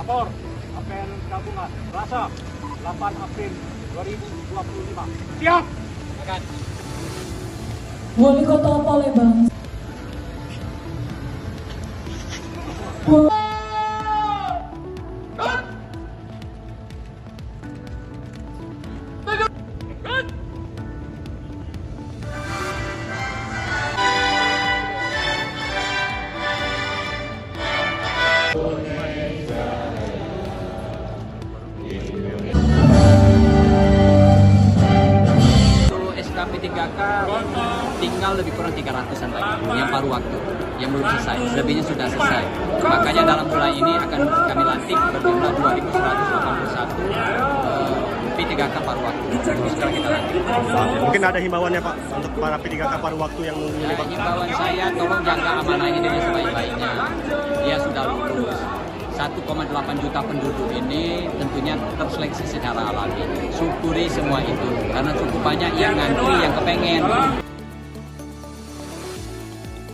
Lapor APN Gabungan Selasa 8 April 2025. Siap. Akan. Wali Kota Palembang. SKP 3K tinggal lebih kurang 300-an lagi yang paruh waktu, yang belum selesai, selebihnya sudah selesai. Makanya dalam bulan ini akan kami lantik berjumlah 2.181 P3K paruh waktu. Sekarang kita lantik. Mungkin ada himbauannya Pak untuk para P3K paruh waktu yang memilih Pak? Himbauan saya, tolong jaga amanah ini dengan sebaik-baiknya. Dia sudah lulus. 1,8 juta penduduk ini tentunya terseleksi secara alami. Syukuri semua itu, karena cukup banyak yang ngantri, yang kepengen.